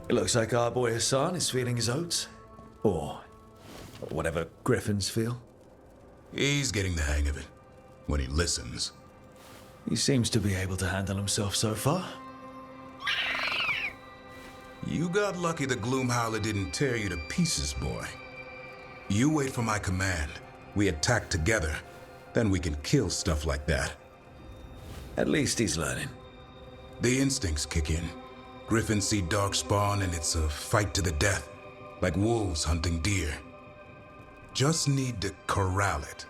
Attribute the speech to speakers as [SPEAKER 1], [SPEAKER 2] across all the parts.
[SPEAKER 1] It looks like our boy Hassan is feeling his oats. Or whatever griffins feel.
[SPEAKER 2] He's getting the hang of it. When he listens.
[SPEAKER 1] He seems to be able to handle himself so far.
[SPEAKER 2] You got lucky the Gloomhowler didn't tear you to pieces, boy. You wait for my command. We attack together. Then we can kill stuff like that.
[SPEAKER 1] At least he's learning.
[SPEAKER 2] The instincts kick in. Griffins see darkspawn and it's a fight to the death. Like wolves hunting deer. Just need to corral it.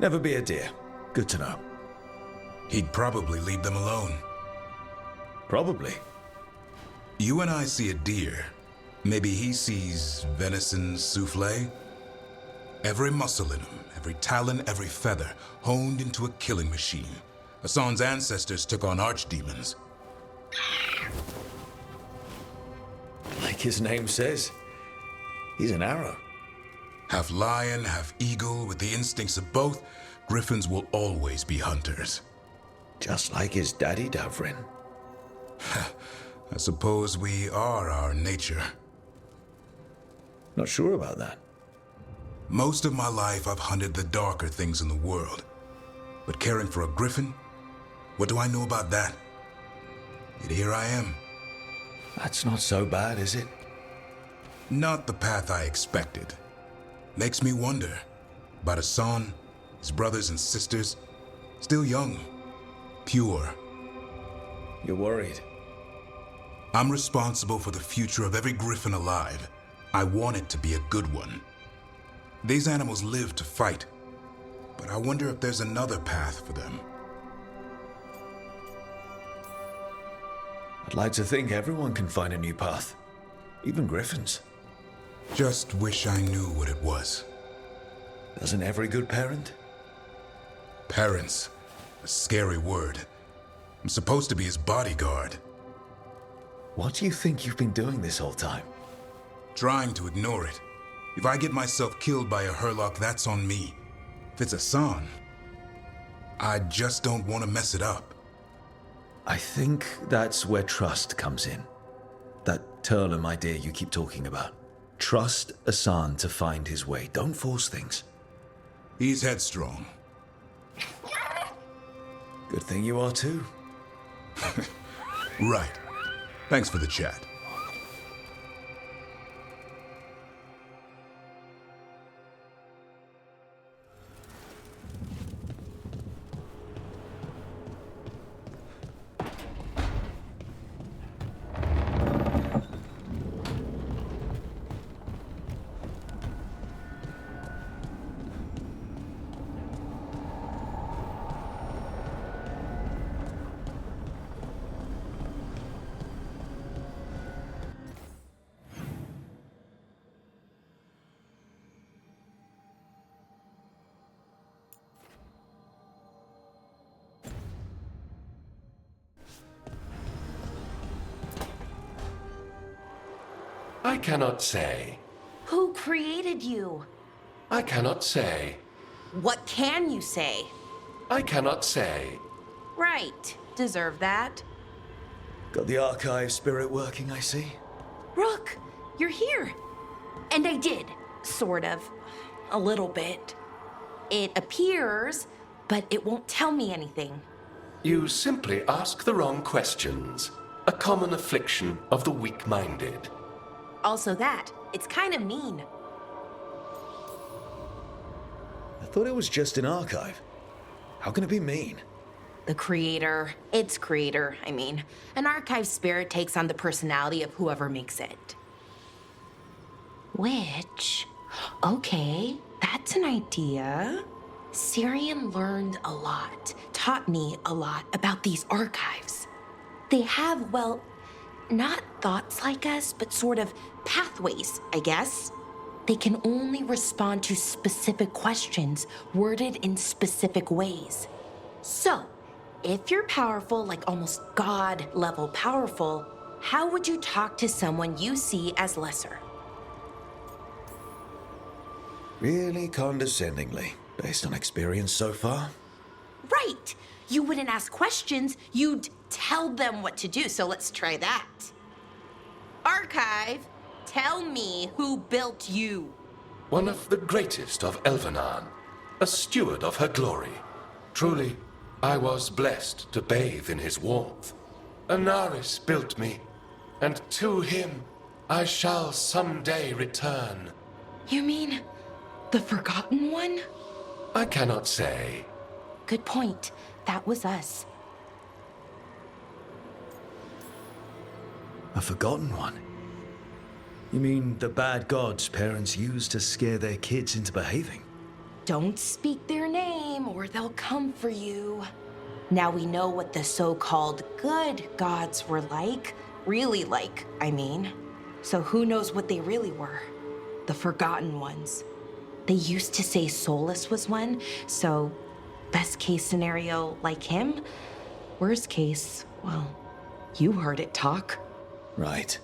[SPEAKER 1] Never be a deer. Good to know.
[SPEAKER 2] He'd probably leave them alone.
[SPEAKER 1] Probably.
[SPEAKER 2] You and I see a deer. Maybe he sees venison souffle. Every muscle in him, every talon, every feather, honed into a killing machine. Hassan's ancestors took on archdemons.
[SPEAKER 1] Like his name says, he's an arrow.
[SPEAKER 2] Half lion, half eagle, with the instincts of both, griffins will always be hunters.
[SPEAKER 1] Just like his daddy, Davrin.
[SPEAKER 2] I suppose we are our nature.
[SPEAKER 1] Not sure about that.
[SPEAKER 2] Most of my life I've hunted the darker things in the world. But caring for a griffin? What do I know about that? Yet here I am.
[SPEAKER 1] That's not so bad, is it?
[SPEAKER 2] Not the path I expected. Makes me wonder about Hassan, his brothers and sisters, still young, pure.
[SPEAKER 1] You're worried?
[SPEAKER 2] I'm responsible for the future of every griffin alive. I want it to be a good one. These animals live to fight, but I wonder if there's another path for them.
[SPEAKER 1] I'd like to think everyone can find a new path. Even griffins.
[SPEAKER 2] Just wish I knew what it was.
[SPEAKER 1] Doesn't every good parent?
[SPEAKER 2] Parents. A scary word. I'm supposed to be his bodyguard.
[SPEAKER 1] What do you think you've been doing this whole time?
[SPEAKER 2] Trying to ignore it. If I get myself killed by a Hurlock, that's on me. If it's Hassan, I just don't want to mess it up.
[SPEAKER 1] I think that's where trust comes in. That Turlum idea you keep talking about. Trust Hassan to find his way. Don't force things.
[SPEAKER 2] He's headstrong.
[SPEAKER 1] Good thing you are too.
[SPEAKER 2] Right. Thanks for the chat.
[SPEAKER 3] I cannot say.
[SPEAKER 4] Who created you?
[SPEAKER 3] I cannot say.
[SPEAKER 4] What can you say?
[SPEAKER 3] I cannot say.
[SPEAKER 4] Right. Deserve that.
[SPEAKER 1] Got the archive spirit working, I see.
[SPEAKER 4] Rook, you're here. And I did. Sort of. A little bit. It appears, but it won't tell me anything.
[SPEAKER 3] You simply ask the wrong questions. A common affliction of the weak-minded.
[SPEAKER 4] Also that. It's kind of mean.
[SPEAKER 1] I thought it was just an archive. How can it be mean?
[SPEAKER 4] The creator. Its creator, I mean. An archive spirit takes on the personality of whoever makes it. Which... Okay, that's an idea. Syrian learned a lot, taught me a lot about these archives. They have, well, not thoughts like us, but sort of pathways, I guess. They can only respond to specific questions worded in specific ways. So, if you're powerful, like almost God-level powerful, how would you talk to someone you see as lesser?
[SPEAKER 1] Really condescendingly, based on experience so far?
[SPEAKER 4] Right! You wouldn't ask questions, you'd tell them what to do. So let's try that. Archive, tell me who built you.
[SPEAKER 3] One of the greatest of Elvenan, a steward of her glory. Truly, I was blessed to bathe in his warmth. Anaris built me, and to him I shall someday return.
[SPEAKER 4] You mean the Forgotten One?
[SPEAKER 3] I cannot say.
[SPEAKER 4] Good point. That was us.
[SPEAKER 1] A forgotten one? You mean the bad gods parents use to scare their kids into behaving?
[SPEAKER 4] Don't speak their name or they'll come for you. Now we know what the so-called good gods were like. Really like, I mean. So who knows what they really were? The Forgotten Ones. They used to say Solus was one, so best case scenario, like him. Worst case, well, you heard it talk.
[SPEAKER 1] Right.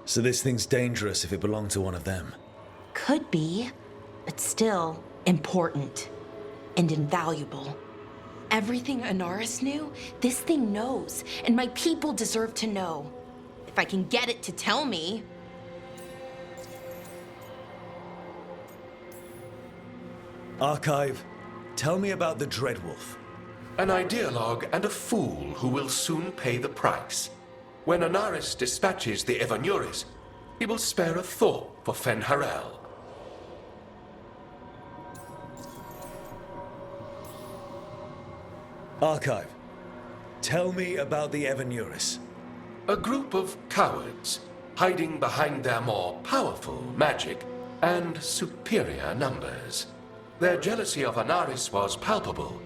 [SPEAKER 1] So this thing's dangerous if it belonged to one of them.
[SPEAKER 4] Could be, but still important and invaluable. Everything Anaris knew, this thing knows, and my people deserve to know. If I can get it to tell me.
[SPEAKER 1] Archive, tell me about the Dreadwolf.
[SPEAKER 3] An ideologue and a fool who will soon pay the price. When Anaris dispatches the Evanuris, he will spare a thought for Fen'Harel.
[SPEAKER 1] Archive, tell me about the Evanuris.
[SPEAKER 3] A group of cowards hiding behind their more powerful magic and superior numbers. Their jealousy of Anaris was palpable.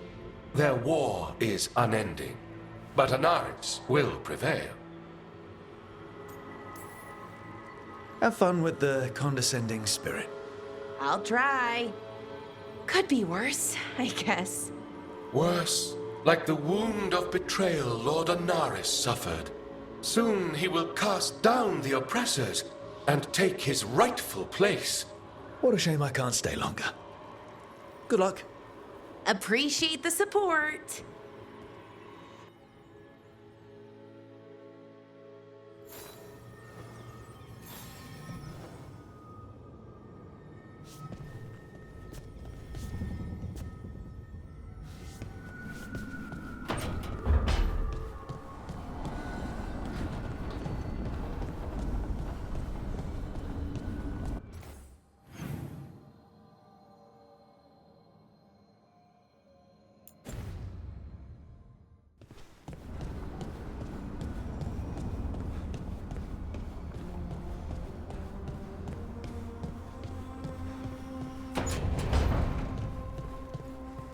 [SPEAKER 3] Their war is unending, but Anaris will prevail.
[SPEAKER 1] Have fun with the condescending spirit.
[SPEAKER 4] I'll try. Could be worse, I guess.
[SPEAKER 3] Worse, like the wound of betrayal Lord Anaris suffered. Soon he will cast down the oppressors and take his rightful place.
[SPEAKER 1] What a shame I can't stay longer. Good luck.
[SPEAKER 4] Appreciate the support.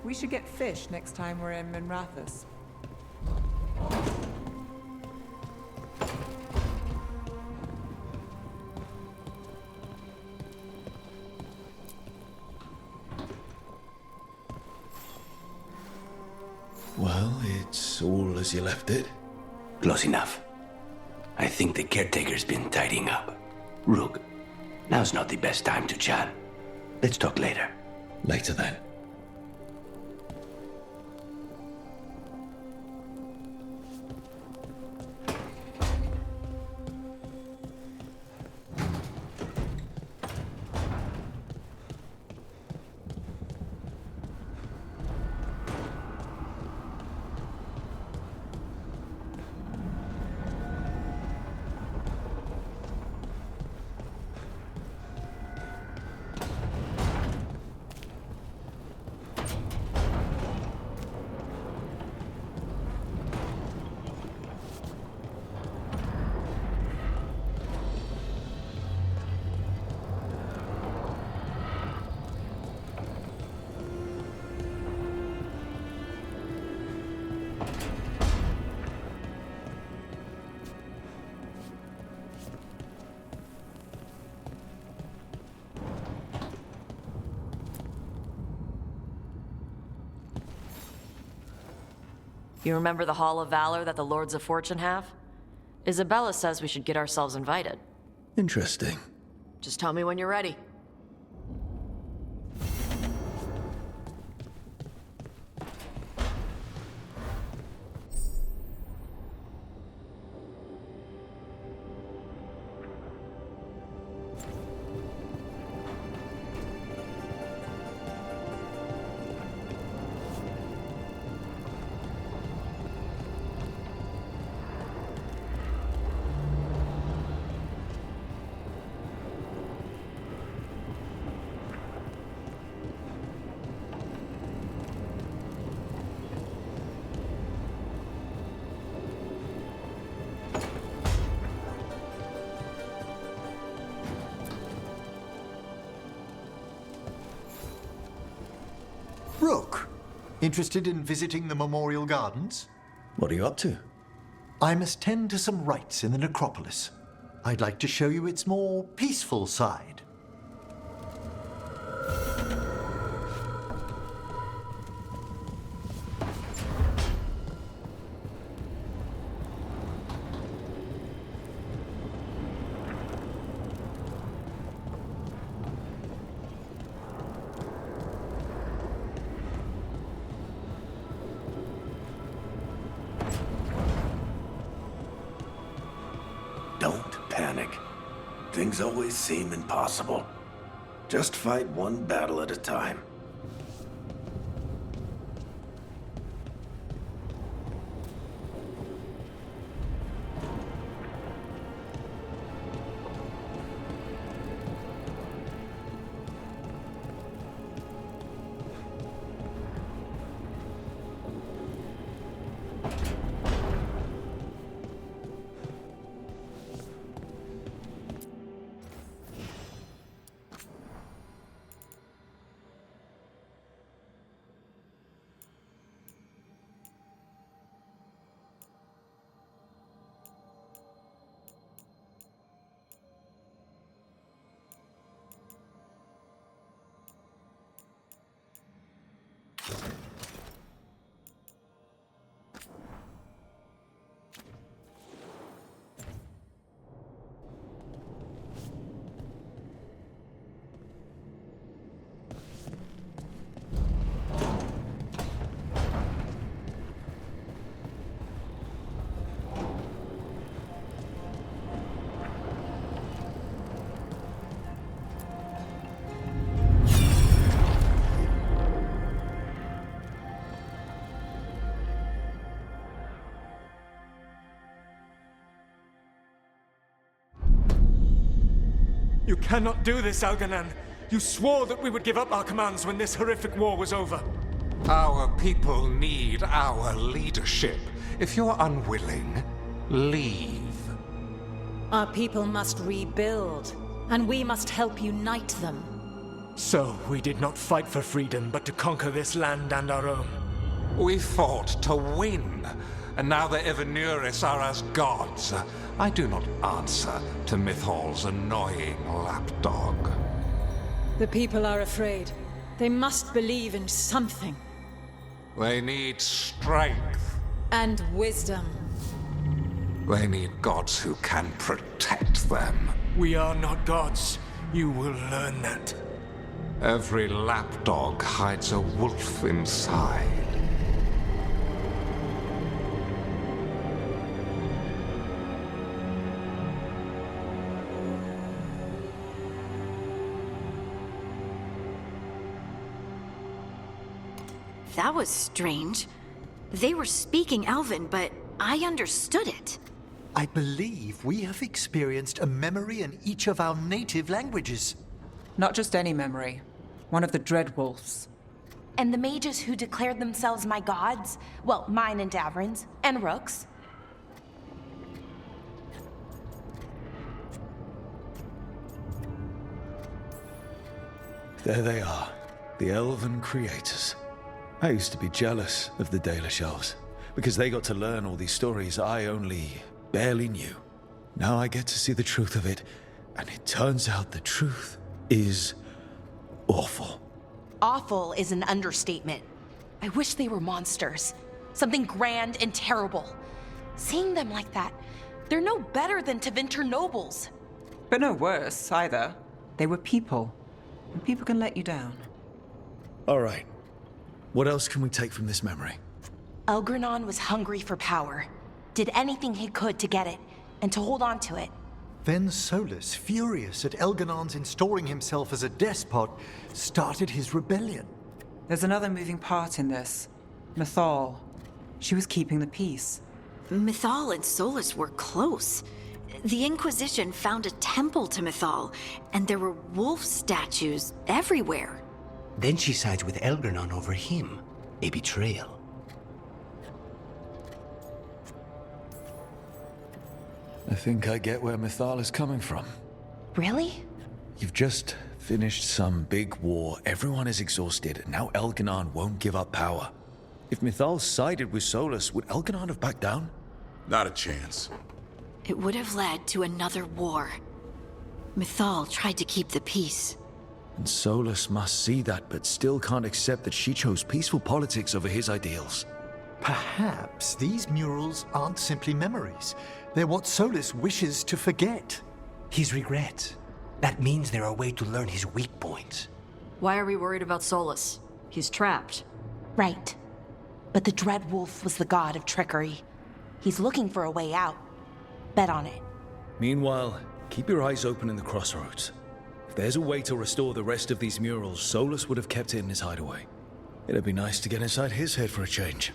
[SPEAKER 5] We should get fish next time we're in Minrathous.
[SPEAKER 1] Well, it's all as you left it.
[SPEAKER 6] Close enough. I think the caretaker's been tidying up. Rook, now's not the best time to chat. Let's talk later.
[SPEAKER 1] Later then.
[SPEAKER 7] You remember the Hall of Valor that the Lords of Fortune have? Isabella says we should get ourselves invited.
[SPEAKER 1] Interesting.
[SPEAKER 7] Just tell me when you're ready.
[SPEAKER 8] Interested in visiting the Memorial Gardens?
[SPEAKER 1] What are you up to?
[SPEAKER 8] I must tend to some rites in the necropolis. I'd like to show you its more peaceful side.
[SPEAKER 9] Don't panic. Things always seem impossible. Just fight one battle at a time.
[SPEAKER 10] You cannot do this, Algernon. You swore that we would give up our commands when this horrific war was over.
[SPEAKER 11] Our people need our leadership. If you're unwilling, leave.
[SPEAKER 12] Our people must rebuild, and we must help unite them.
[SPEAKER 10] So, we did not fight for freedom, but to conquer this land and our own.
[SPEAKER 11] We fought to win, and now the Evanuris are as gods. I do not answer to Mythal's annoying lapdog.
[SPEAKER 12] The people are afraid. They must believe in something.
[SPEAKER 11] They need strength.
[SPEAKER 12] And wisdom.
[SPEAKER 11] They need gods who can protect them.
[SPEAKER 10] We are not gods. You will learn that.
[SPEAKER 11] Every lapdog hides a wolf inside.
[SPEAKER 13] That was strange. They were speaking Elven, but I understood it.
[SPEAKER 8] I believe we have experienced a memory in each of our native languages.
[SPEAKER 5] Not just any memory. One of the Dreadwolves.
[SPEAKER 4] And the mages who declared themselves my gods? Well, mine and Davrin's, and Rook's.
[SPEAKER 1] There they are, the elven creators. I used to be jealous of the Dalish elves, because they got to learn all these stories I only barely knew. Now I get to see the truth of it, and it turns out the truth is awful.
[SPEAKER 4] Awful is an understatement. I wish they were monsters. Something grand and terrible. Seeing them like that, they're no better than Tevinter nobles.
[SPEAKER 5] But no worse, either. They were people. And people can let you down.
[SPEAKER 1] All right. What else can we take from this memory?
[SPEAKER 4] Elgranon was hungry for power. Did anything he could to get it, and to hold on to it.
[SPEAKER 8] Then Solus, furious at Elganon's installing himself as a despot, started his rebellion.
[SPEAKER 5] There's another moving part in this. Mythal. She was keeping the peace.
[SPEAKER 13] Mythal and Solus were close. The Inquisition found a temple to Mythal, and there were wolf statues everywhere.
[SPEAKER 6] Then she sides with Elgranon over him. A betrayal.
[SPEAKER 1] I think I get where Mythal is coming from.
[SPEAKER 4] Really?
[SPEAKER 1] You've just finished some big war, everyone is exhausted, and now Elganon won't give up power. If Mythal sided with Solus, would Elganon have backed down?
[SPEAKER 2] Not a chance.
[SPEAKER 13] It would have led to another war. Mythal tried to keep the peace.
[SPEAKER 1] And Solus must see that, but still can't accept that she chose peaceful politics over his ideals.
[SPEAKER 8] Perhaps these murals aren't simply memories. They're what Solus wishes to forget.
[SPEAKER 6] His regrets. That means they're a way to learn his weak points.
[SPEAKER 7] Why are we worried about Solus? He's trapped.
[SPEAKER 4] Right. But the Dread Wolf was the god of trickery. He's looking for a way out. Bet on it.
[SPEAKER 1] Meanwhile, keep your eyes open in the crossroads. If there's a way to restore the rest of these murals, Solus would have kept it in his hideaway. It'd be nice to get inside his head for a change.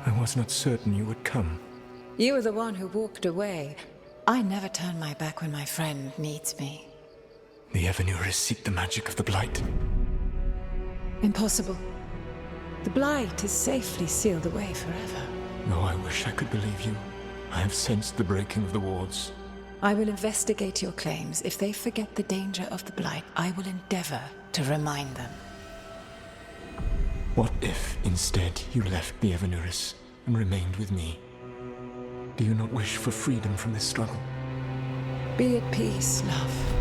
[SPEAKER 10] I was not certain you would come.
[SPEAKER 12] You were the one who walked away. I never turn my back when my friend needs me.
[SPEAKER 10] The Evanurus seek the magic of the Blight.
[SPEAKER 12] Impossible. The Blight is safely sealed away forever.
[SPEAKER 10] Oh, I wish I could believe you. I have sensed the breaking of the wards.
[SPEAKER 12] I will investigate your claims. If they forget the danger of the Blight, I will endeavor to remind them.
[SPEAKER 10] What if, instead, you left the Evanurus and remained with me? Do you not wish for freedom from this struggle?
[SPEAKER 12] Be at peace, love.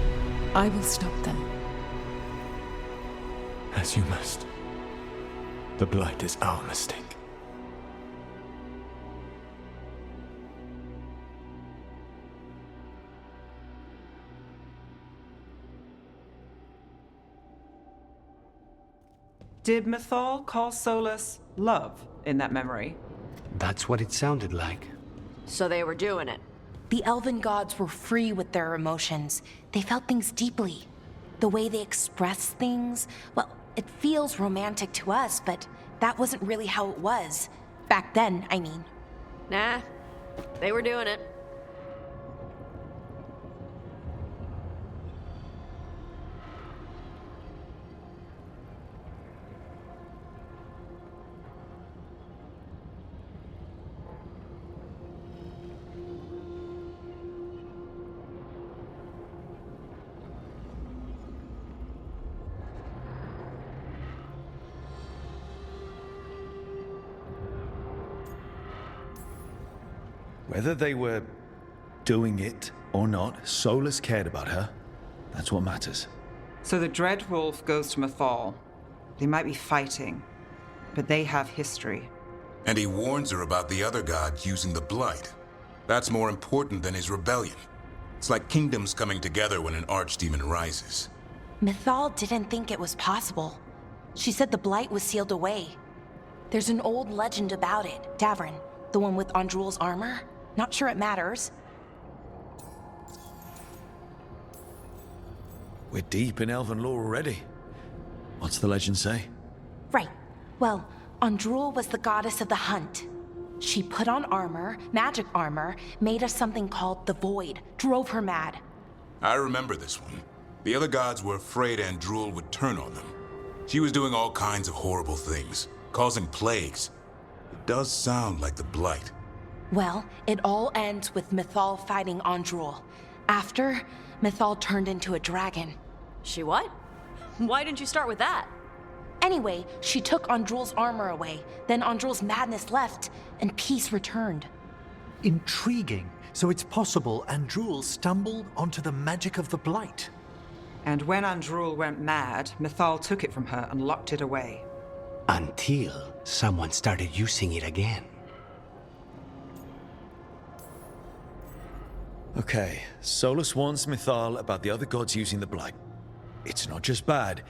[SPEAKER 12] I will stop them.
[SPEAKER 10] As you must. The Blight is our mistake.
[SPEAKER 5] Did Mythal call Solus love in that memory?
[SPEAKER 6] That's what it sounded like.
[SPEAKER 7] So they were doing it.
[SPEAKER 4] The elven gods were free with their emotions. They felt things deeply. The way they expressed things, well, it feels romantic to us, but that wasn't really how it was. Back then, I mean.
[SPEAKER 7] Nah, they were doing it.
[SPEAKER 1] Whether they were doing it or not, Solus cared about her. That's what matters.
[SPEAKER 5] So the Dread Wolf goes to Mythal. They might be fighting, but they have history.
[SPEAKER 2] And he warns her about the other gods using the Blight. That's more important than his rebellion. It's like kingdoms coming together when an archdemon rises.
[SPEAKER 4] Mythal didn't think it was possible. She said the Blight was sealed away. There's an old legend about it. Davrin, the one with Andrul's armor. Not sure it matters.
[SPEAKER 1] We're deep in elven lore already. What's the legend say?
[SPEAKER 4] Right. Well, Andrul was the goddess of the hunt. She put on armor, magic armor, made of something called the Void, drove her mad.
[SPEAKER 2] I remember this one. The other gods were afraid Andrul would turn on them. She was doing all kinds of horrible things, causing plagues. It does sound like the Blight.
[SPEAKER 4] Well, it all ends with Mythal fighting Andrul. After, Mythal turned into a dragon.
[SPEAKER 7] She what? Why didn't you start with that?
[SPEAKER 4] Anyway, she took Andrul's armor away. Then Andrul's madness left, and peace returned.
[SPEAKER 8] Intriguing. So it's possible Andrul stumbled onto the magic of the Blight.
[SPEAKER 5] And when Andrul went mad, Mythal took it from her and locked it away.
[SPEAKER 6] Until someone started using it again.
[SPEAKER 1] Okay, Solus warns Mythal about the other gods using the Blight. It's not just bad,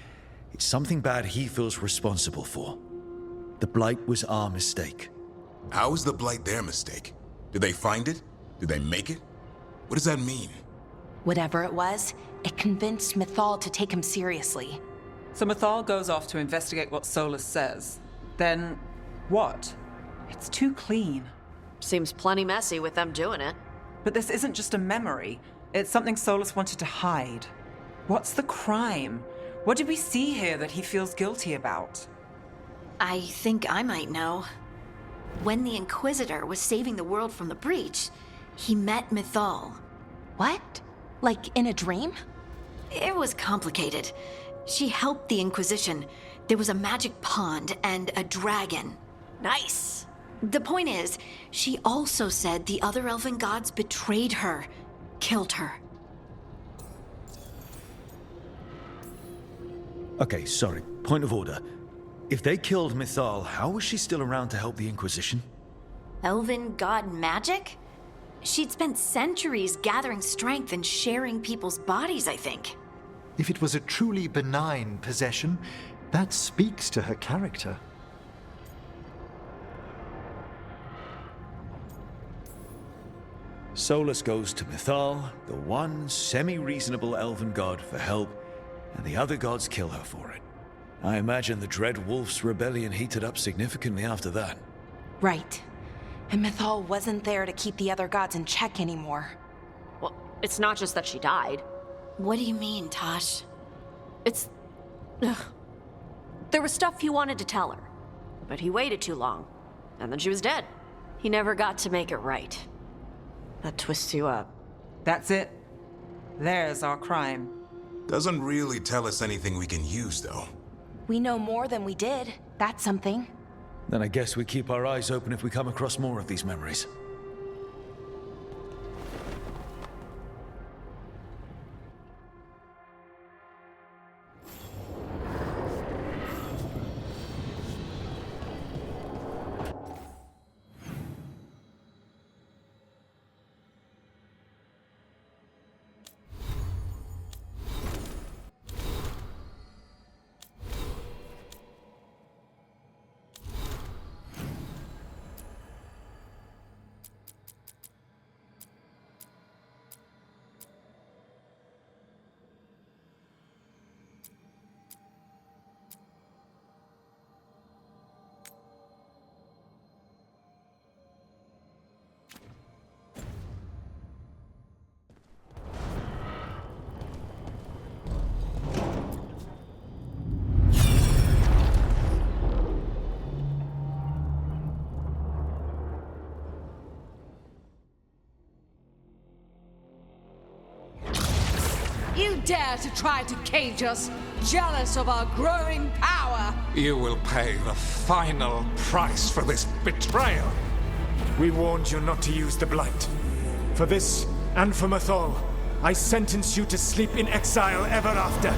[SPEAKER 1] it's something bad he feels responsible for. The Blight was our mistake.
[SPEAKER 2] How is the Blight their mistake? Did they find it? Did they make it? What does that mean?
[SPEAKER 4] Whatever it was, it convinced Mythal to take him seriously.
[SPEAKER 5] So Mythal goes off to investigate what Solus says. Then, what? It's too clean.
[SPEAKER 7] Seems plenty messy with them doing it.
[SPEAKER 5] But this isn't just a memory. It's something Solus wanted to hide. What's the crime? What did we see here that he feels guilty about?
[SPEAKER 13] I think I might know. When the Inquisitor was saving the world from the breach, he met Mythal.
[SPEAKER 4] What? Like in a dream?
[SPEAKER 13] It was complicated. She helped the Inquisition. There was a magic pond and a dragon.
[SPEAKER 7] Nice.
[SPEAKER 13] The point is, she also said the other elven gods betrayed her, killed her.
[SPEAKER 1] Okay, sorry. Point of order. If they killed Mythal, how was she still around to help the Inquisition?
[SPEAKER 13] Elven god magic? She'd spent centuries gathering strength and sharing people's bodies, I think.
[SPEAKER 8] If it was a truly benign possession, that speaks to her character.
[SPEAKER 1] Solus goes to Mythal, the one semi-reasonable elven god, for help, and the other gods kill her for it. I imagine the Dread Wolf's rebellion heated up significantly after that.
[SPEAKER 4] Right. And Mythal wasn't there to keep the other gods in check anymore.
[SPEAKER 7] Well, it's not just that she died.
[SPEAKER 13] What do you mean, Tosh?
[SPEAKER 7] It's... Ugh. There was stuff he wanted to tell her, but he waited too long, and then she was dead. He never got to make it right. That twists you up.
[SPEAKER 5] That's it. There's our crime.
[SPEAKER 2] Doesn't really tell us anything we can use, though.
[SPEAKER 4] We know more than we did. That's something.
[SPEAKER 1] Then I guess we keep our eyes open if we come across more of these memories.
[SPEAKER 14] You dare to try to cage us, jealous of our growing power!
[SPEAKER 11] You will pay the final price for this betrayal.
[SPEAKER 10] We warned you not to use the Blight. For this, and for Mythal, I sentence you to sleep in exile ever after.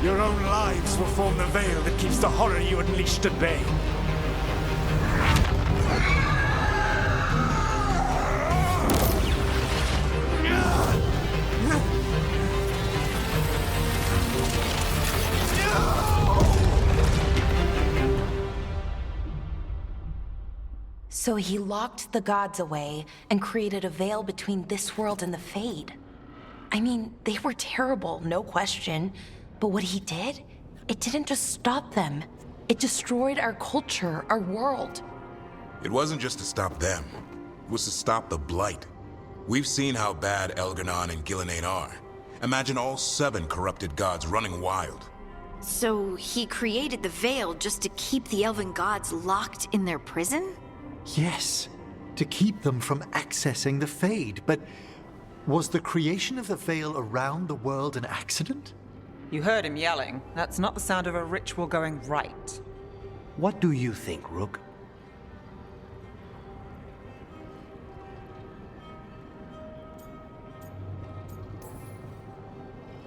[SPEAKER 10] Your own lives will form the veil that keeps the horror you unleashed at bay.
[SPEAKER 4] So he locked the gods away and created a veil between this world and the Fade. I mean, they were terrible, no question. But what he did, it didn't just stop them. It destroyed our culture, our world.
[SPEAKER 2] It wasn't just to stop them. It was to stop the Blight. We've seen how bad Elganon and Gillenane are. Imagine all 7 corrupted gods running wild.
[SPEAKER 13] So he created the veil just to keep the elven gods locked in their prison?
[SPEAKER 8] Yes, to keep them from accessing the Fade. But was the creation of the veil around the world an accident?
[SPEAKER 5] You heard him yelling. That's not the sound of a ritual going right.
[SPEAKER 6] What do you think, Rook?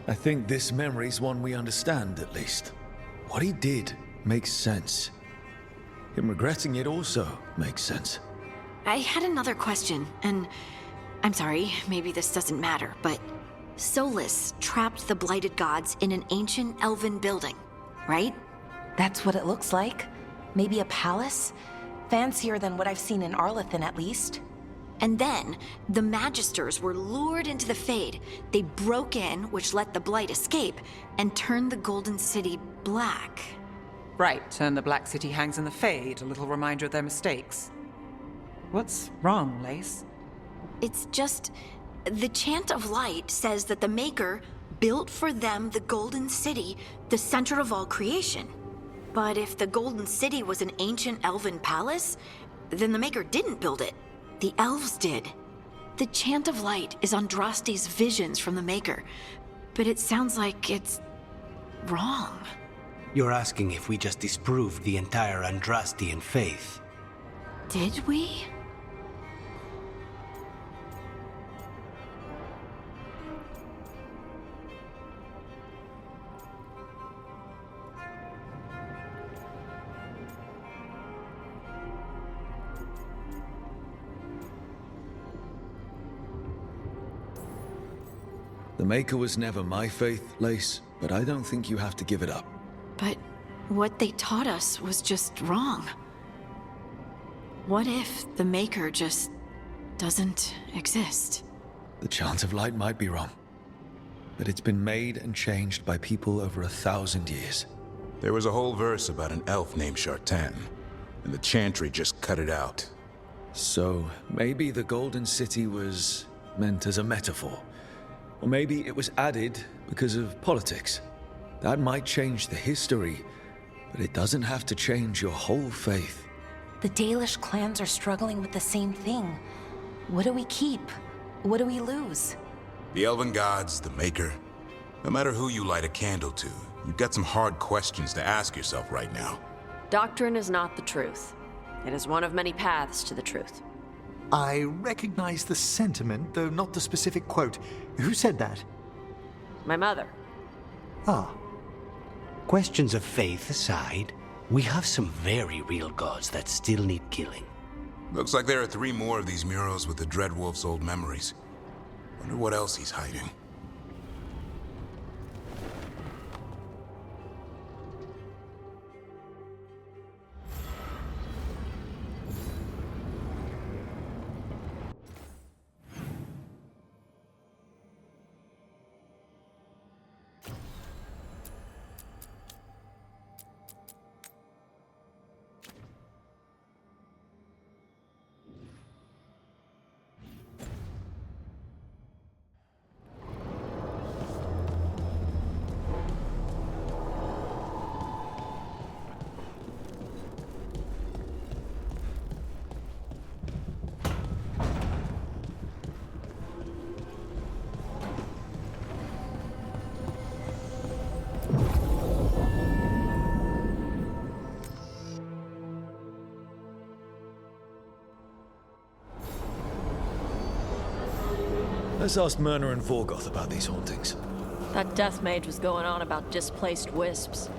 [SPEAKER 1] I think this memory's one we understand, at least. What he did makes sense. Him regretting it also makes sense.
[SPEAKER 13] I had another question, and I'm sorry, maybe this doesn't matter, but Solus trapped the blighted gods in an ancient elven building, right?
[SPEAKER 4] That's what it looks like. Maybe a palace? Fancier than what I've seen in Arlethan, at least.
[SPEAKER 13] And then, the Magisters were lured into the Fade. They broke in, which let the Blight escape, and turned the Golden City black.
[SPEAKER 5] Right, and the Black City hangs in the Fade, a little reminder of their mistakes. What's wrong, Lace?
[SPEAKER 13] It's just... the Chant of Light says that the Maker built for them the Golden City, the center of all creation. But if the Golden City was an ancient elven palace, then the Maker didn't build it. The elves did. The Chant of Light is Andraste's visions from the Maker, but it sounds like it's wrong.
[SPEAKER 6] You're asking if we just disproved the entire Andrastian faith.
[SPEAKER 13] Did we?
[SPEAKER 1] The Maker was never my faith, Lace, but I don't think you have to give it up.
[SPEAKER 13] But what they taught us was just wrong. What if the Maker just doesn't exist?
[SPEAKER 1] The Chant of Light might be wrong, but it's been made and changed by people over 1,000 years.
[SPEAKER 2] There was a whole verse about an elf named Shartan, and the Chantry just cut it out.
[SPEAKER 1] So maybe the Golden City was meant as a metaphor. Or maybe it was added because of politics. That might change the history, but it doesn't have to change your whole faith.
[SPEAKER 4] The Dalish clans are struggling with the same thing. What do we keep? What do we lose?
[SPEAKER 2] The Elven Gods, the Maker. No matter who you light a candle to, you've got some hard questions to ask yourself right now.
[SPEAKER 7] Doctrine is not the truth. It is one of many paths to the truth.
[SPEAKER 8] I recognize the sentiment, though not the specific quote. Who said that?
[SPEAKER 7] My mother.
[SPEAKER 8] Ah.
[SPEAKER 6] Questions of faith aside, we have some very real gods that still need killing.
[SPEAKER 2] Looks like there are 3 more of these murals with the Dreadwolf's old memories. Wonder what else he's hiding.
[SPEAKER 1] Let's ask Myrna and Vorgoth about these hauntings.
[SPEAKER 7] That death mage was going on about displaced wisps.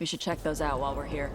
[SPEAKER 7] We should check those out while we're here.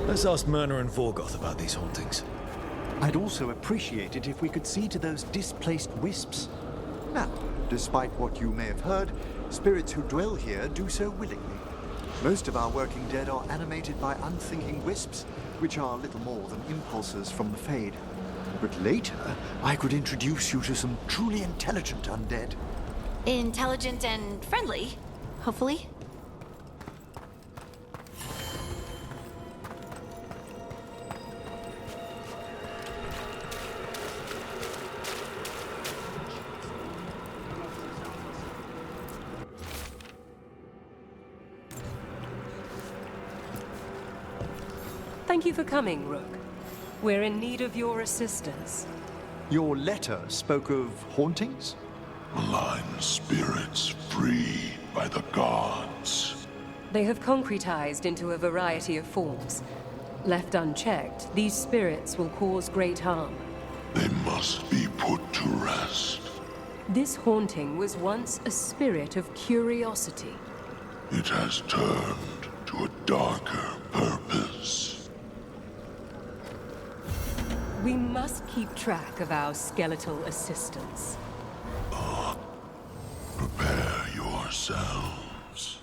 [SPEAKER 1] Let's ask Myrna and Vorgoth about these hauntings.
[SPEAKER 8] I'd also appreciate it if we could see to those displaced wisps. Now, despite what you may have heard, spirits who dwell here do so willingly. Most of our working dead are animated by unthinking wisps, which are little more than impulses from the Fade. But later, I could introduce you to some truly intelligent undead.
[SPEAKER 13] Intelligent and friendly, hopefully.
[SPEAKER 15] Thank you for coming, Rook. We're in need of your assistance.
[SPEAKER 8] Your letter spoke of hauntings?
[SPEAKER 16] Malign spirits freed by the gods.
[SPEAKER 15] They have concretized into a variety of forms. Left unchecked, these spirits will cause great harm.
[SPEAKER 16] They must be put to rest.
[SPEAKER 15] This haunting was once a spirit of curiosity.
[SPEAKER 16] It has turned to a darker purpose.
[SPEAKER 15] We must keep track of our skeletal assistants.
[SPEAKER 16] Prepare yourselves.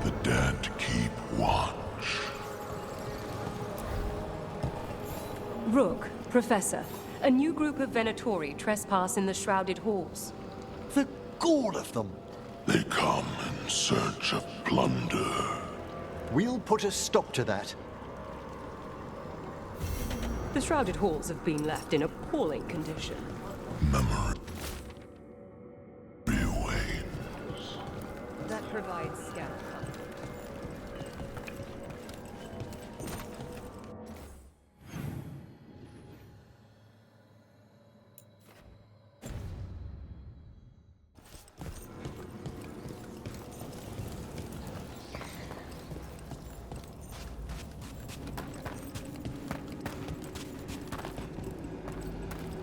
[SPEAKER 16] The dead keep watch.
[SPEAKER 15] Rook, Professor, a new group of Venatori trespass in the Shrouded Halls.
[SPEAKER 8] The gall of them!
[SPEAKER 16] They come in search of plunder.
[SPEAKER 8] We'll put a stop to that.
[SPEAKER 15] The Shrouded Halls have been left in appalling condition.
[SPEAKER 16] Memory
[SPEAKER 15] That provides scant comfort.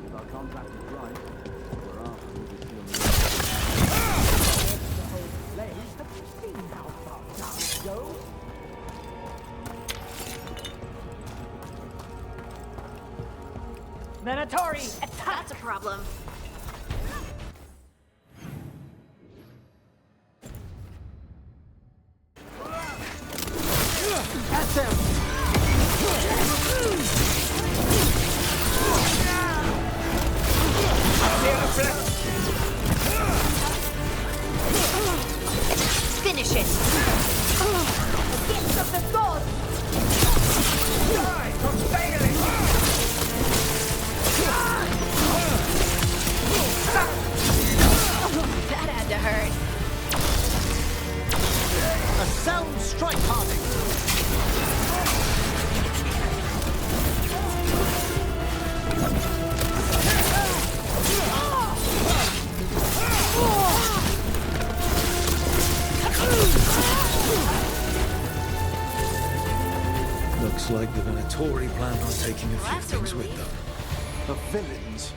[SPEAKER 17] If our contract is right, we're after the Have you seen how far down it goes?
[SPEAKER 13] Venatori, that's a problem.
[SPEAKER 17] That's them!
[SPEAKER 13] Finish it! The gifts of the gods!
[SPEAKER 17] Die for failing!
[SPEAKER 13] That had to hurt.
[SPEAKER 8] A sound strike party!
[SPEAKER 1] Looks like the Venatori plan on taking a few things with them.
[SPEAKER 8] The villains.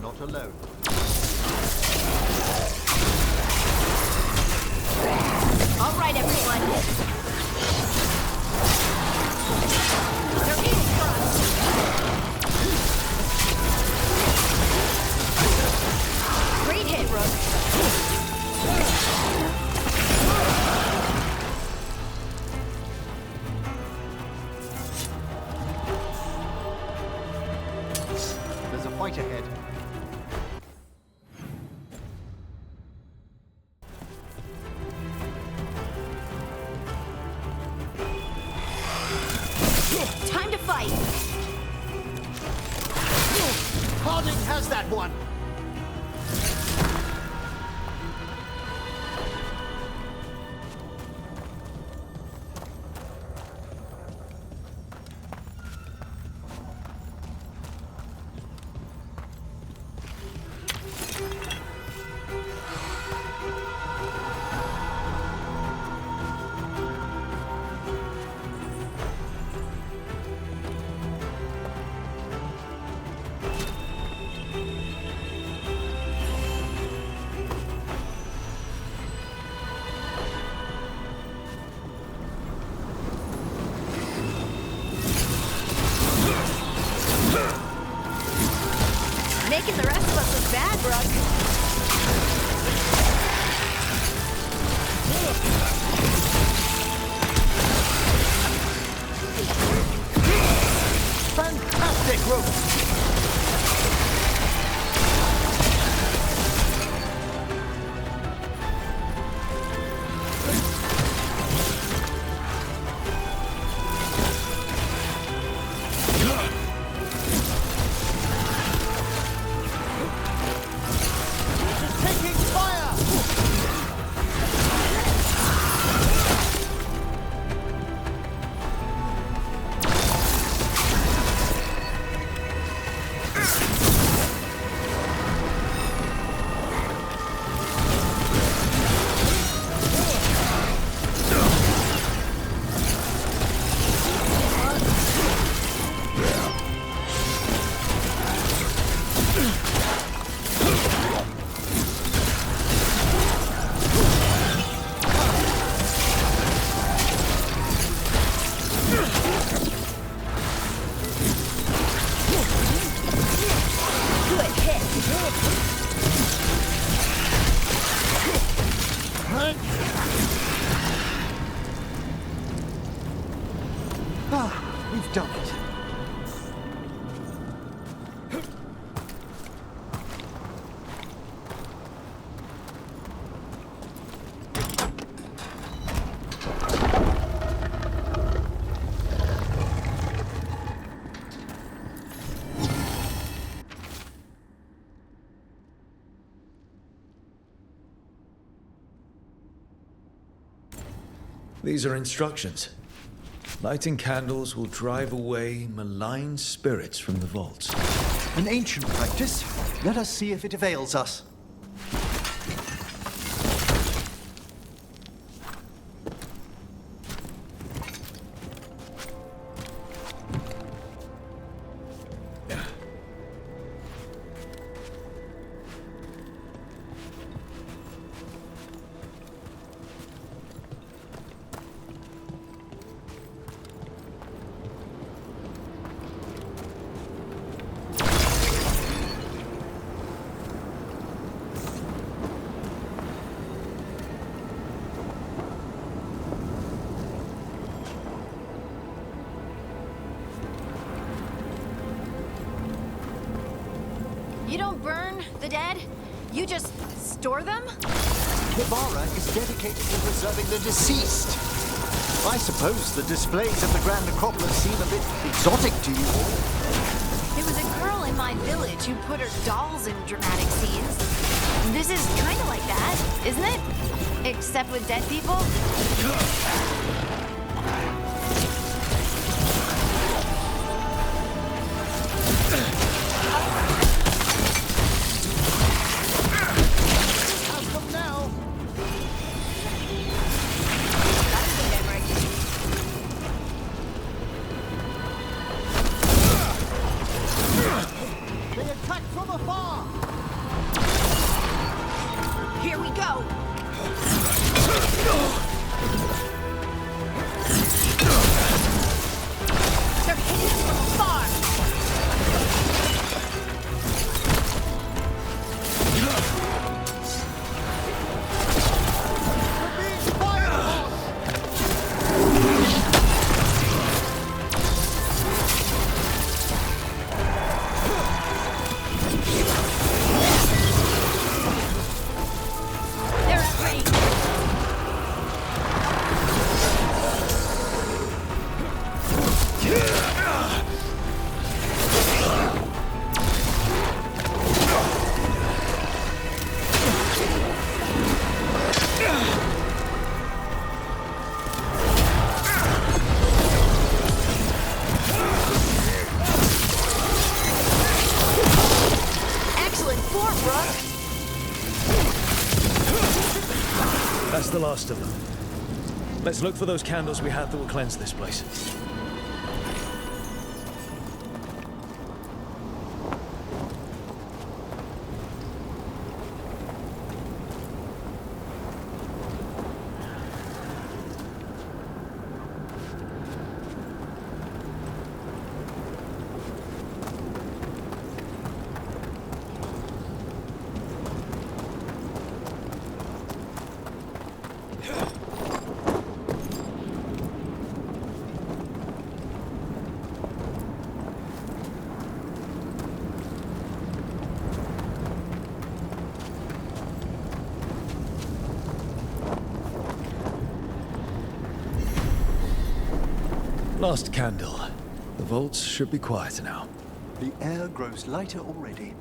[SPEAKER 8] Not alone.
[SPEAKER 13] All right, everyone. They're in for us. Great hit, Rook. fight!
[SPEAKER 17] Harding has that one!
[SPEAKER 13] Making the rest of us look bad, Brooke.
[SPEAKER 17] Fantastic, Rook! We've done it.
[SPEAKER 1] These are instructions. Lighting candles will drive away malign spirits from the vaults.
[SPEAKER 8] An ancient practice. Let us see if it avails us.
[SPEAKER 13] You don't burn the dead? You just store them?
[SPEAKER 8] Kibara is dedicated to preserving the deceased. I suppose the displays of the Grand Necropolis seem a bit exotic to you all.
[SPEAKER 13] There was a girl in my village who put her dolls in dramatic scenes. This is kind of like that, isn't it? Except with dead people? Here we go!
[SPEAKER 1] That's the last of them. Let's look for those candles we had that will cleanse this place. Last candle. The vaults should be quieter now.
[SPEAKER 8] The air grows lighter already.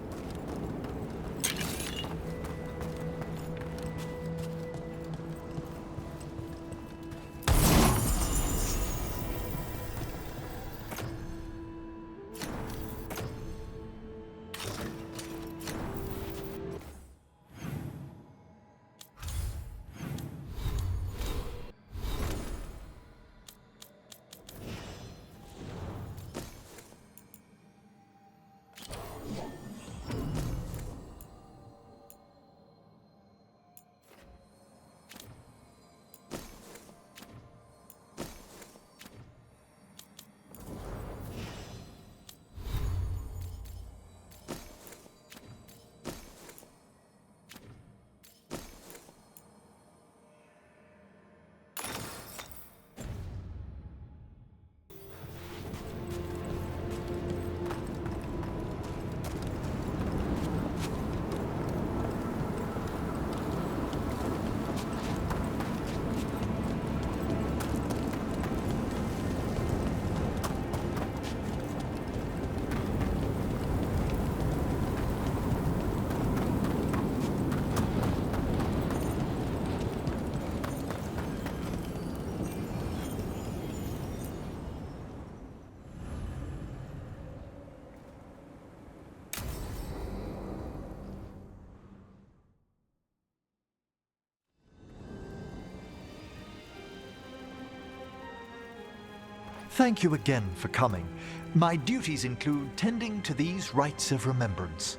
[SPEAKER 8] Thank you again for coming. My duties include tending to these rites of remembrance.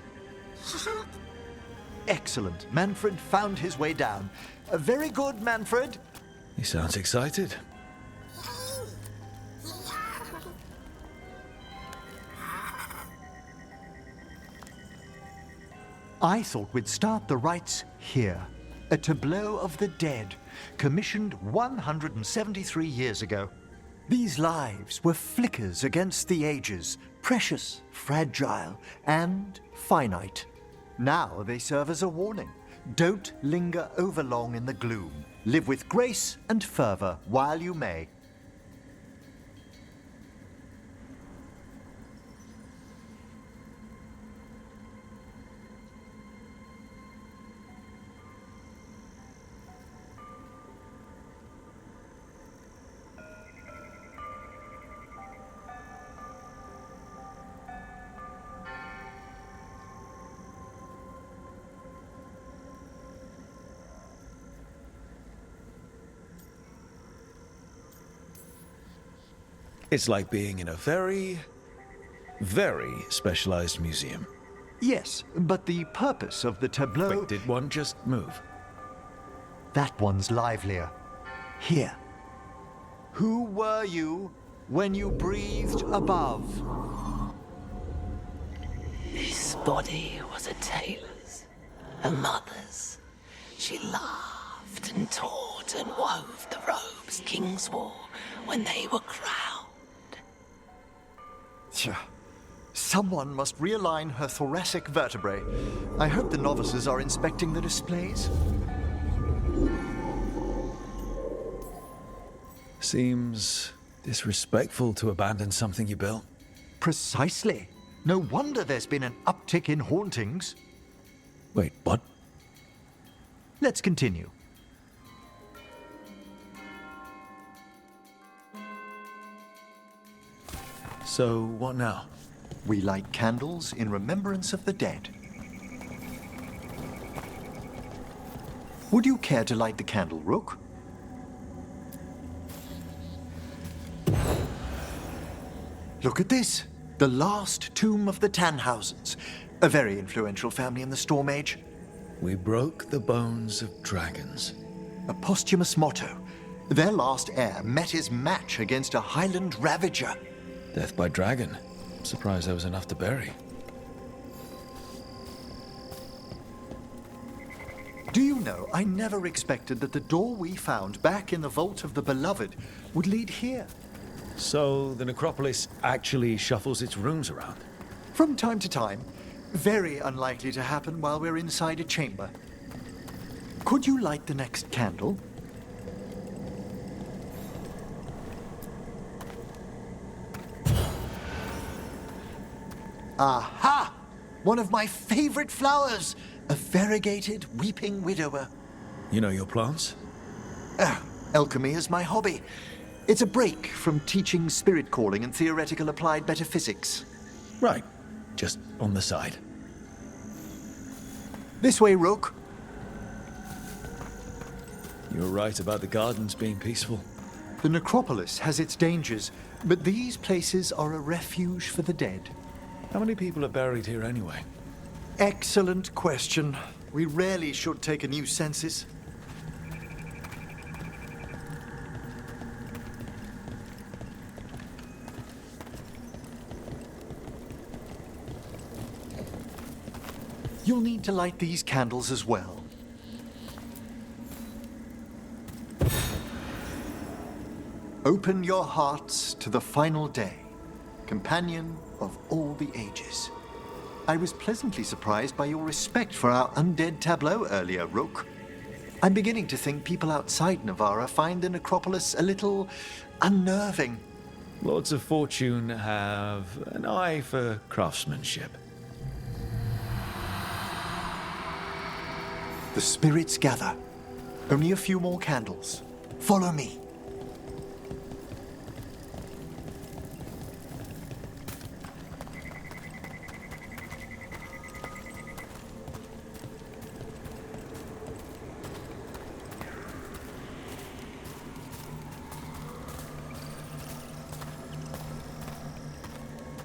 [SPEAKER 8] Excellent. Manfred found his way down. Very good, Manfred.
[SPEAKER 1] He sounds excited.
[SPEAKER 8] I thought we'd start the rites here. A tableau of the dead, commissioned 173 years ago. These lives were flickers against the ages, precious, fragile, and finite. Now they serve as a warning. Don't linger overlong in the gloom. Live with grace and fervor while you may.
[SPEAKER 1] It's like being in a very, very specialized museum.
[SPEAKER 8] Yes, but the purpose of the tableau...
[SPEAKER 1] Wait, did one just move?
[SPEAKER 8] That one's livelier. Here. Who were you when you breathed above?
[SPEAKER 18] This body was a tailor's, a mother's. She laughed and taught and wove the robes kings wore when they were crowned.
[SPEAKER 8] Someone must realign her thoracic vertebrae. I hope the novices are inspecting the displays.
[SPEAKER 1] Seems disrespectful to abandon something you built.
[SPEAKER 8] Precisely. No wonder there's been an uptick in hauntings.
[SPEAKER 1] Wait, what?
[SPEAKER 8] Let's continue.
[SPEAKER 1] So, what now?
[SPEAKER 8] We light candles in remembrance of the dead. Would you care to light the candle, Rook? Look at this. The last tomb of the Tannhausens. A very influential family in the Storm Age.
[SPEAKER 1] We broke the bones of dragons.
[SPEAKER 8] A posthumous motto. Their last heir met his match against a Highland Ravager.
[SPEAKER 1] Death by dragon. Surprised there was enough to bury.
[SPEAKER 8] Do you know, I never expected that the door we found back in the Vault of the Beloved would lead here.
[SPEAKER 1] So the necropolis actually shuffles its rooms around?
[SPEAKER 8] From time to time. Very unlikely to happen while we're inside a chamber. Could you light the next candle? Aha! One of my favorite flowers! A variegated weeping widower.
[SPEAKER 1] You know your plants?
[SPEAKER 8] Alchemy is my hobby. It's a break from teaching spirit calling and theoretical applied metaphysics.
[SPEAKER 1] Right. Just on the side.
[SPEAKER 8] This way, Rook.
[SPEAKER 1] You're right about the gardens being peaceful.
[SPEAKER 8] The necropolis has its dangers, but these places are a refuge for the dead.
[SPEAKER 1] How many people are buried here anyway?
[SPEAKER 8] Excellent question. We rarely should take a new census. You'll need to light these candles as well. Open your hearts to the final day, companion of all the ages. I was pleasantly surprised by your respect for our undead tableau earlier, Rook. I'm beginning to think people outside Navarra find the necropolis a little unnerving.
[SPEAKER 1] Lords of Fortune have an eye for craftsmanship.
[SPEAKER 8] The spirits gather. Only a few more candles. Follow me.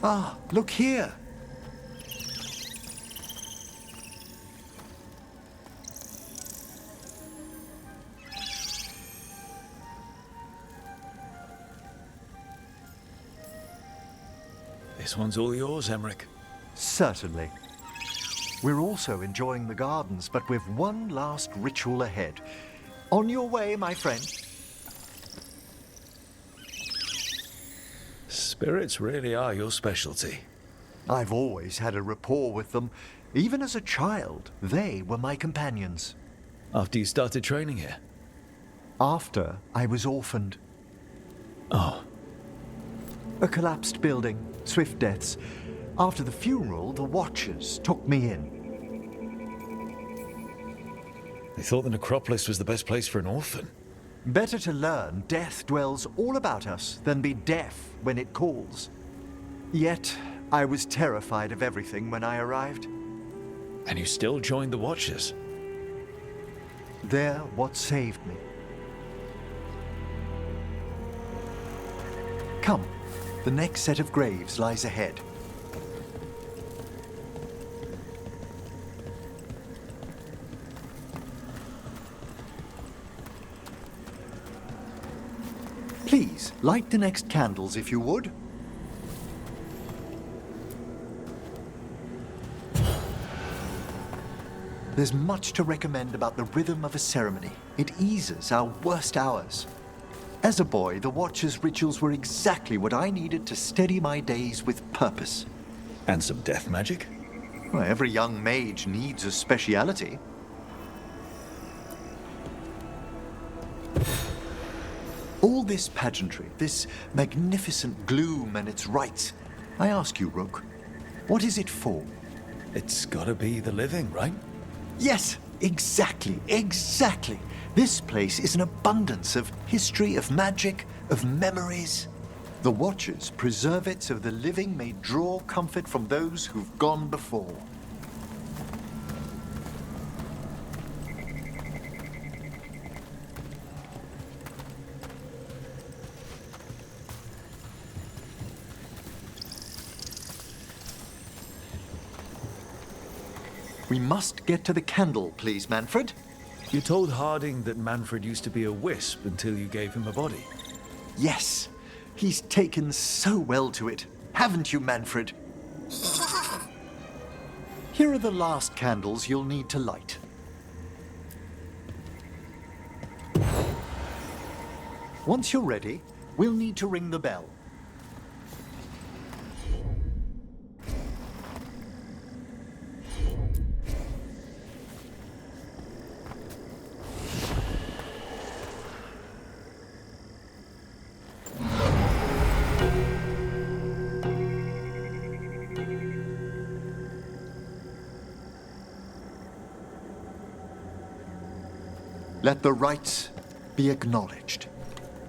[SPEAKER 8] Ah, look here.
[SPEAKER 1] This one's all yours, Emmerich.
[SPEAKER 8] Certainly. We're also enjoying the gardens, but we've one last ritual ahead. On your way, my friend.
[SPEAKER 1] Spirits really are your specialty.
[SPEAKER 8] I've always had a rapport with them. Even as a child, they were my companions.
[SPEAKER 1] After you started training here?
[SPEAKER 8] After I was orphaned.
[SPEAKER 1] Oh.
[SPEAKER 8] A collapsed building, swift deaths. After the funeral, the Watchers took me in.
[SPEAKER 1] They thought the necropolis was the best place for an orphan.
[SPEAKER 8] Better to learn death dwells all about us than be deaf when it calls. Yet, I was terrified of everything when I arrived.
[SPEAKER 1] And you still joined the Watchers?
[SPEAKER 8] They're what saved me. Come, the next set of graves lies ahead. Please, light the next candles if you would. There's much to recommend about the rhythm of a ceremony. It eases our worst hours. As a boy, the Watcher's rituals were exactly what I needed to steady my days with purpose.
[SPEAKER 1] And some death magic?
[SPEAKER 8] Well, every young mage needs a speciality. All this pageantry, this magnificent gloom and its rites, I ask you, Rook, what is it for?
[SPEAKER 1] It's gotta be the living, right?
[SPEAKER 8] Yes, exactly. This place is an abundance of history, of magic, of memories. The Watchers preserve it so the living may draw comfort from those who've gone before. We must get to the candle, please, Manfred.
[SPEAKER 1] You told Harding that Manfred used to be a wisp until you gave him a body.
[SPEAKER 8] Yes, he's taken so well to it. Haven't you, Manfred? Here are the last candles you'll need to light. Once you're ready, we'll need to ring the bell. Let the rites be acknowledged.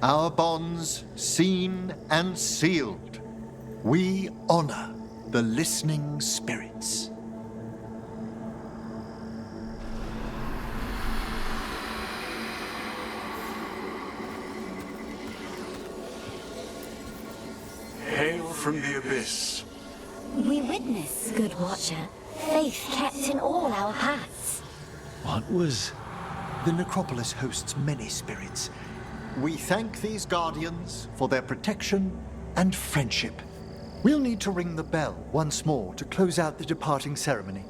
[SPEAKER 8] Our bonds seen and sealed. We honor the listening spirits.
[SPEAKER 16] Hail from the abyss.
[SPEAKER 19] We witness, good watcher, faith kept in all our paths.
[SPEAKER 1] What was...
[SPEAKER 8] The necropolis hosts many spirits. We thank these guardians for their protection and friendship. We'll need to ring the bell once more to close out the departing ceremony.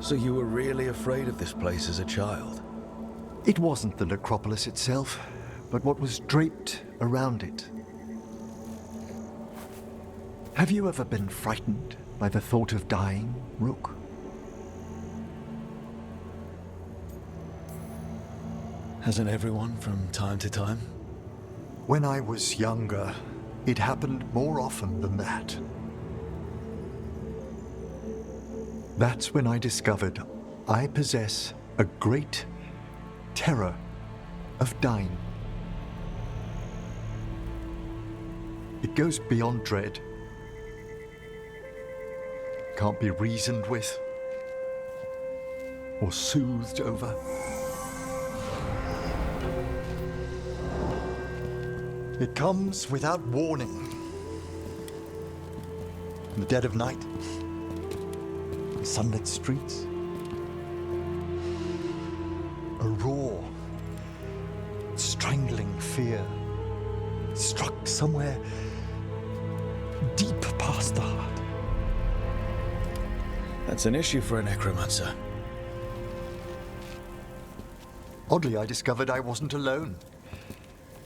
[SPEAKER 1] So you were really afraid of this place as a child?
[SPEAKER 8] It wasn't the necropolis itself, but what was draped around it. Have you ever been frightened by the thought of dying, Rook?
[SPEAKER 1] Hasn't everyone from time to time?
[SPEAKER 8] When I was younger, it happened more often than that. That's when I discovered I possess a great terror of dying. It goes beyond dread. Can't be reasoned with or soothed over. It comes without warning. In the dead of night, in sunlit streets, a raw, strangling fear struck somewhere deep past the heart.
[SPEAKER 1] That's an issue for a necromancer.
[SPEAKER 8] Oddly, I discovered I wasn't alone.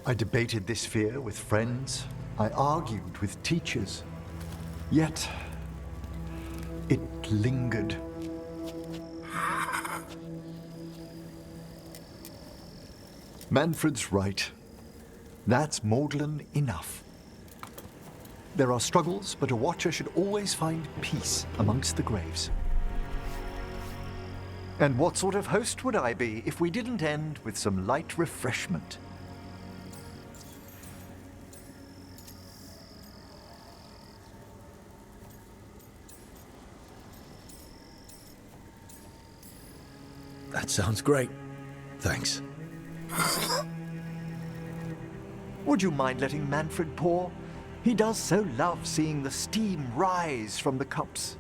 [SPEAKER 8] I debated this fear with friends. I argued with teachers. Yet, it lingered. Manfred's right. That's maudlin enough. There are struggles, but a watcher should always find peace amongst the graves. And what sort of host would I be if we didn't end with some light refreshment?
[SPEAKER 1] That sounds great. Thanks.
[SPEAKER 8] Would you mind letting Manfred pour? He does so love seeing the steam rise from the cups.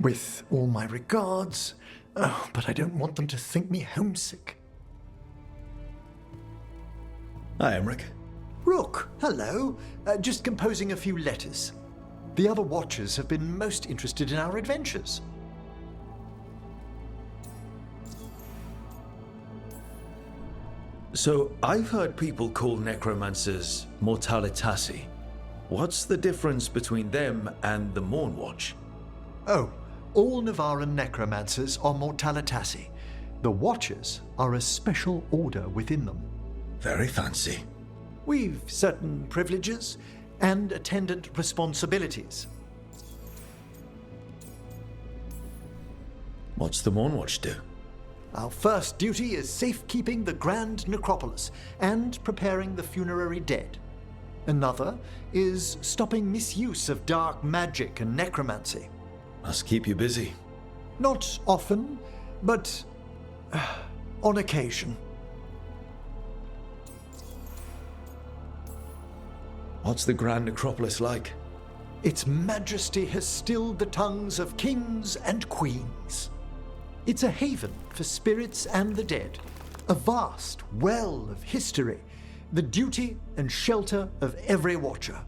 [SPEAKER 8] With all my regards. Oh, but I don't want them to think me homesick.
[SPEAKER 1] Hi, Emmerich.
[SPEAKER 8] Rook, hello. Just composing a few letters. The other Watchers have been most interested in our adventures.
[SPEAKER 1] So, I've heard people call necromancers mortalitasi. What's the difference between them and the Mornwatch?
[SPEAKER 8] Oh, all Navaran necromancers are mortalitasi. The Watchers are a special order within them.
[SPEAKER 1] Very fancy.
[SPEAKER 8] We've certain privileges and attendant responsibilities.
[SPEAKER 1] What's the Mornwatch do?
[SPEAKER 8] Our first duty is safekeeping the Grand Necropolis and preparing the funerary dead. Another is stopping misuse of dark magic and necromancy.
[SPEAKER 1] Must keep you busy.
[SPEAKER 8] Not often, but on occasion.
[SPEAKER 1] What's the Grand Necropolis like?
[SPEAKER 8] Its Majesty has stilled the tongues of kings and queens. It's a haven for spirits and the dead, a vast well of history, the duty and shelter of every Watcher.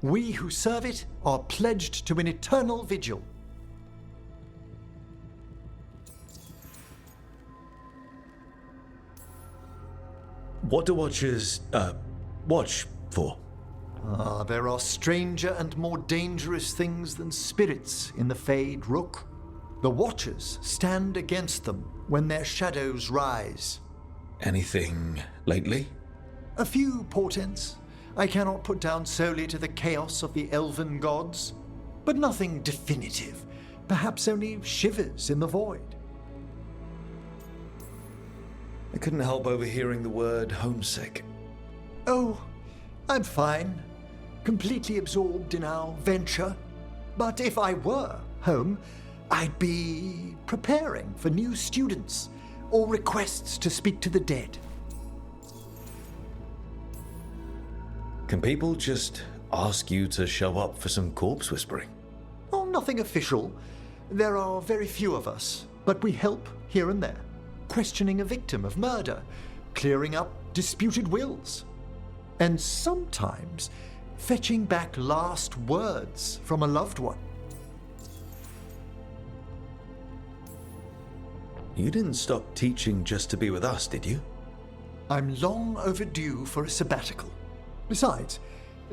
[SPEAKER 8] We who serve it are pledged to an eternal vigil.
[SPEAKER 1] What do Watchers, watch for?
[SPEAKER 8] There are stranger and more dangerous things than spirits in the Fade, Rook. The Watchers stand against them when their shadows rise.
[SPEAKER 1] Anything lately?
[SPEAKER 8] A few portents I cannot put down solely to the chaos of the elven gods, but nothing definitive. Perhaps only shivers in the void.
[SPEAKER 1] I couldn't help overhearing the word homesick.
[SPEAKER 8] Oh, I'm fine. Completely absorbed in our venture. But if I were home, I'd be preparing for new students or requests to speak to the dead.
[SPEAKER 1] Can people just ask you to show up for some corpse whispering?
[SPEAKER 8] Oh, nothing official. There are very few of us, but we help here and there. Questioning a victim of murder, clearing up disputed wills, and sometimes fetching back last words from a loved one.
[SPEAKER 1] You didn't stop teaching just to be with us, did you?
[SPEAKER 8] I'm long overdue for a sabbatical. Besides,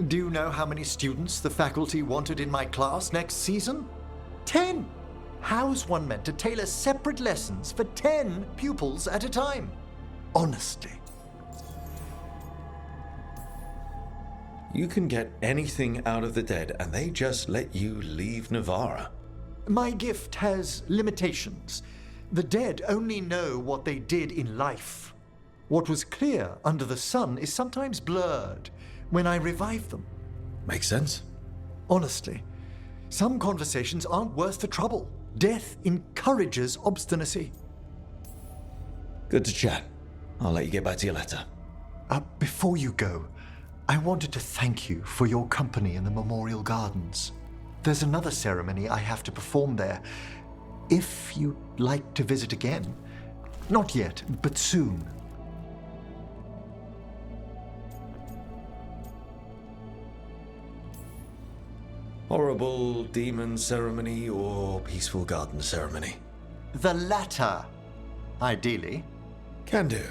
[SPEAKER 8] do you know how many students the faculty wanted in my class next season? 10! How's one meant to tailor separate lessons for 10 pupils at a time? Honestly.
[SPEAKER 1] You can get anything out of the dead and they just let you leave Navarra.
[SPEAKER 8] My gift has limitations. The dead only know what they did in life. What was clear under the sun is sometimes blurred when I revive them.
[SPEAKER 1] Makes sense.
[SPEAKER 8] Honestly, some conversations aren't worth the trouble. Death encourages obstinacy.
[SPEAKER 1] Good to chat. I'll let you get back to your letter.
[SPEAKER 8] Before you go, I wanted to thank you for your company in the Memorial Gardens. There's another ceremony I have to perform there. If you'd like to visit again. Not yet, but soon.
[SPEAKER 1] Horrible demon ceremony or peaceful garden ceremony?
[SPEAKER 8] The latter, ideally.
[SPEAKER 1] Can do.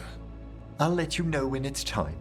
[SPEAKER 8] I'll let you know when it's time.